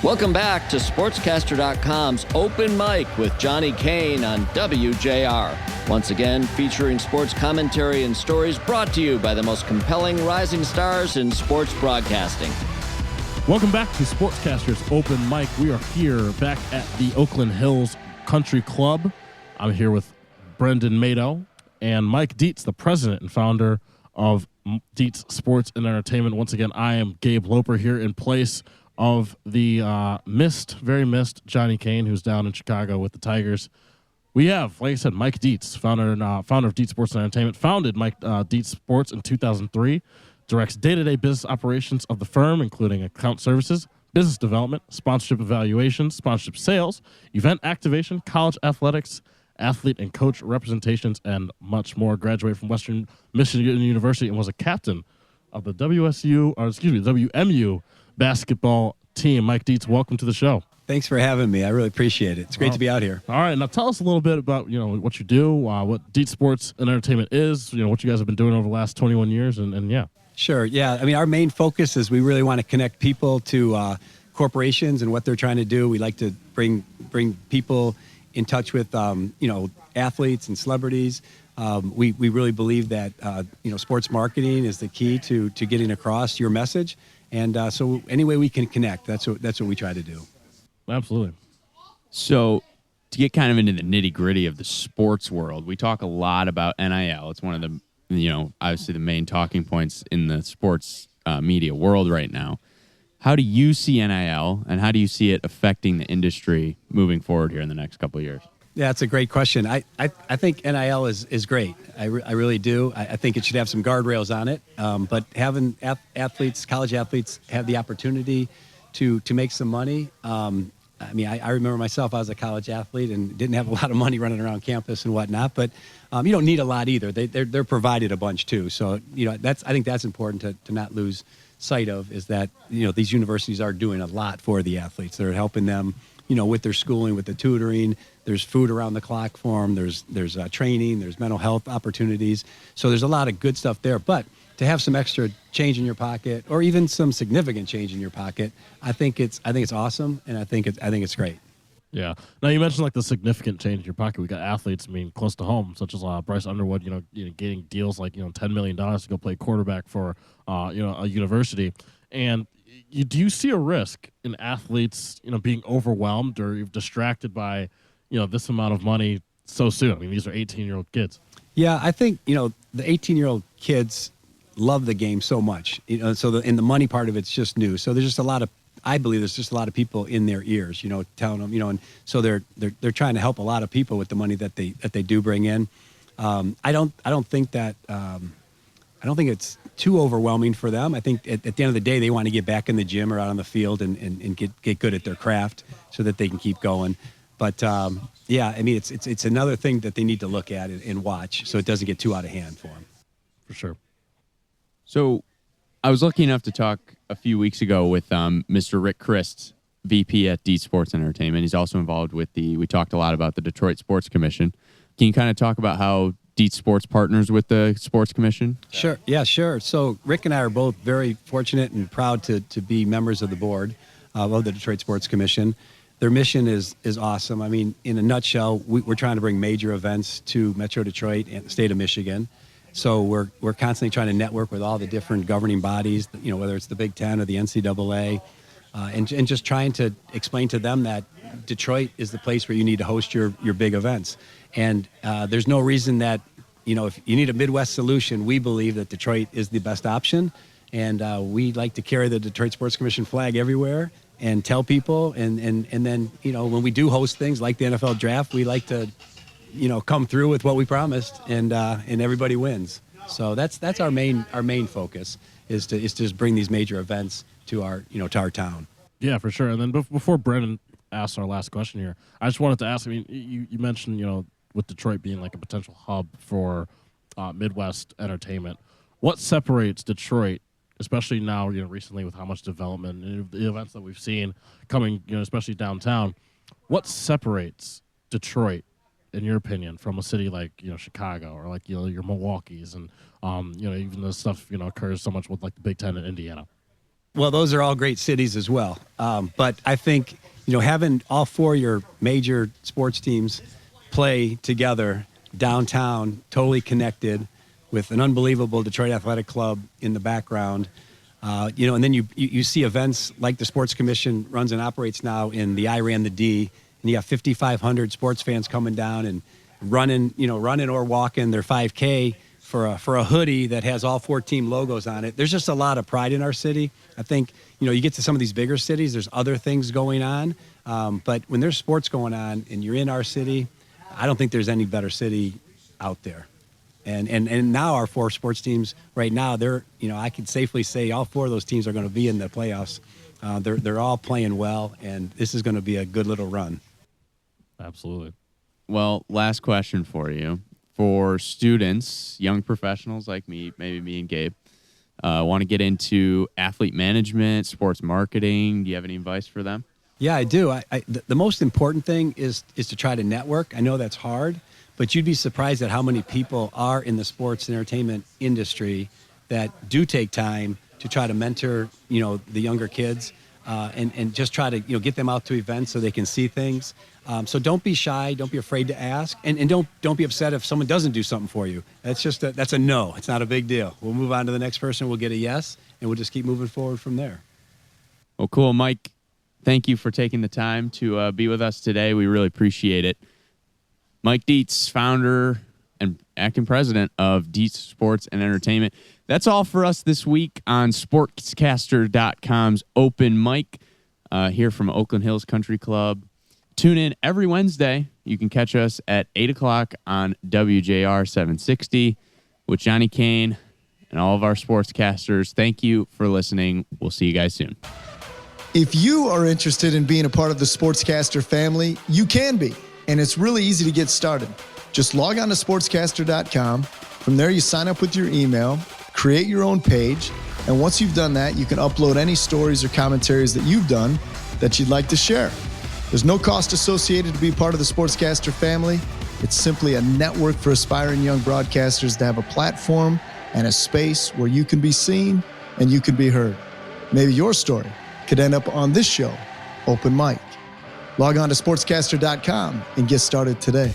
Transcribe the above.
Welcome back to SportsCaster.com's Open Mic with Johnny Kane on WJR. Once again, featuring sports commentary and stories brought to you by the most compelling rising stars in sports broadcasting. Welcome back to SportsCaster's Open Mic. We are here back at the Oakland Hills Country Club. I'm here with Brendan Mato and Mike Dietz, the president and founder of Dietz Sports Entertainment. Once again, I am Gabe Loper here in place of the very missed Johnny Kane, who's down in Chicago with the Tigers. We have, like I said, Mike Dietz, founder of Dietz Sports Entertainment, founded Dietz Sports in 2003, directs day-to-day business operations of the firm, including account services, business development, sponsorship evaluations, sponsorship sales, event activation, college athletics, athlete and coach representations, and much more. Graduated from Western Michigan University and was a captain of the WMU basketball team. Mike Dietz, welcome to the show. Thanks for having me. I really appreciate it. It's great to be out here. All right, now tell us a little bit about what you do, what Dietz Sports Entertainment is, what you guys have been doing over the last 21 years, and yeah. Sure. Yeah. I mean, our main focus is we really want to connect people to corporations and what they're trying to do. We like to bring people in touch with athletes and celebrities. We really believe that sports marketing is the key to getting across your message. And so any way we can connect, that's what we try to do. Absolutely. So to get kind of into the nitty-gritty of the sports world, we talk a lot about NIL. It's one of the, obviously the main talking points in the sports media world right now. How do you see NIL, and how do you see it affecting the industry moving forward here in the next couple of years? Yeah, that's a great question. I think NIL is great. I really do. I think it should have some guardrails on it. But having college athletes have the opportunity to make some money. I remember myself, I was a college athlete and didn't have a lot of money running around campus and whatnot, but you don't need a lot either. They're provided a bunch too. So, I think that's important to not lose sight of, is that, these universities are doing a lot for the athletes. They're helping them, with their schooling, with the tutoring. There's food around the clock for them. There's training. There's mental health opportunities. So there's a lot of good stuff there. But to have some extra change in your pocket, or even some significant change in your pocket, I think it's awesome, and I think it's great. Yeah. Now you mentioned the significant change in your pocket. We got athletes, close to home, such as Bryce Underwood. Getting deals like $10 million to go play quarterback for a university. And do you see a risk in athletes being overwhelmed or distracted by this amount of money so soon? These are 18-year-old kids. Yeah, I think the 18-year-old kids love the game so much. So the money part of it's just new. So there's just I believe there's just a lot of people in their ears, telling them, and so they're trying to help a lot of people with the money that they do bring in. I don't think it's too overwhelming for them. I think at the end of the day, they want to get back in the gym or out on the field and get good at their craft so that they can keep going. But it's another thing that they need to look at and watch so it doesn't get too out of hand for them. For sure. So I was lucky enough to talk a few weeks ago with Mr. Rick Christ, VP at Dietz Sports Entertainment. He's also involved with we talked a lot about the Detroit Sports Commission. Can you kind of talk about how Dietz Sports partners with the Sports Commission? Sure. Yeah, sure. So Rick and I are both very fortunate and proud to be members of the board of the Detroit Sports Commission. Their mission is awesome. In a nutshell, we're trying to bring major events to Metro Detroit and the state of Michigan. So we're constantly trying to network with all the different governing bodies, whether it's the Big Ten or the NCAA, and just trying to explain to them that Detroit is the place where you need to host your big events. And there's no reason that, if you need a Midwest solution, we believe that Detroit is the best option. And we like to carry the Detroit Sports Commission flag everywhere and tell people. And then, when we do host things like the NFL draft, we like to come through with what we promised, and everybody wins. So that's our main focus is to just bring these major events to our town. Yeah, for sure. And then before Brendan asks our last question here, I just wanted to ask. You mentioned with Detroit being like a potential hub for Midwest entertainment, what separates Detroit, especially now recently with how much development and the events that we've seen coming, especially downtown, what separates Detroit, in your opinion, from a city like Chicago or like your Milwaukee's and even the stuff occurs so much with like the Big Ten in Indiana? Well, those are all great cities as well. But I think, having all four of your major sports teams play together downtown, totally connected with an unbelievable Detroit Athletic Club in the background, and then you see events like the Sports Commission runs and operates now in the I Ran the D, and you have 5,500 sports fans coming down and running or walking their 5K for a hoodie that has all four team logos on it. There's just a lot of pride in our city. I think, you get to some of these bigger cities, there's other things going on. But when there's sports going on and you're in our city, I don't think there's any better city out there. And now our four sports teams right now, they're, I can safely say all four of those teams are going to be in the playoffs. They're all playing well, and this is going to be a good little run. Absolutely. Well, last question for you. For students, young professionals like me, maybe me and Gabe, want to get into athlete management, sports marketing. Do you have any advice for them? Yeah, I do. The most important thing is to try to network. I know that's hard, but you'd be surprised at how many people are in the sports and entertainment industry that do take time to try to mentor, the younger kids and just try to, get them out to events so they can see things. So don't be shy. Don't be afraid to ask. And don't be upset if someone doesn't do something for you. That's just that's a no. It's not a big deal. We'll move on to the next person. We'll get a yes, and we'll just keep moving forward from there. Well, cool. Mike, thank you for taking the time to be with us today. We really appreciate it. Mike Dietz, founder and acting president of Dietz Sports and Entertainment. That's all for us this week on SportsCaster.com's Open Mic here from Oakland Hills Country Club. Tune in every Wednesday. You can catch us at 8 o'clock on WJR 760 with Johnny Kane and all of our sportscasters. Thank you for listening. We'll see you guys soon. If you are interested in being a part of the SportsCaster family, you can be, and it's really easy to get started. Just log on to SportsCaster.com. From there, you sign up with your email, create your own page, and once you've done that, you can upload any stories or commentaries that you've done that you'd like to share. There's no cost associated to be part of the SportsCaster family. It's simply a network for aspiring young broadcasters to have a platform and a space where you can be seen and you can be heard. Maybe your story could end up on this show, Open Mic. Log on to SportsCaster.com and get started today.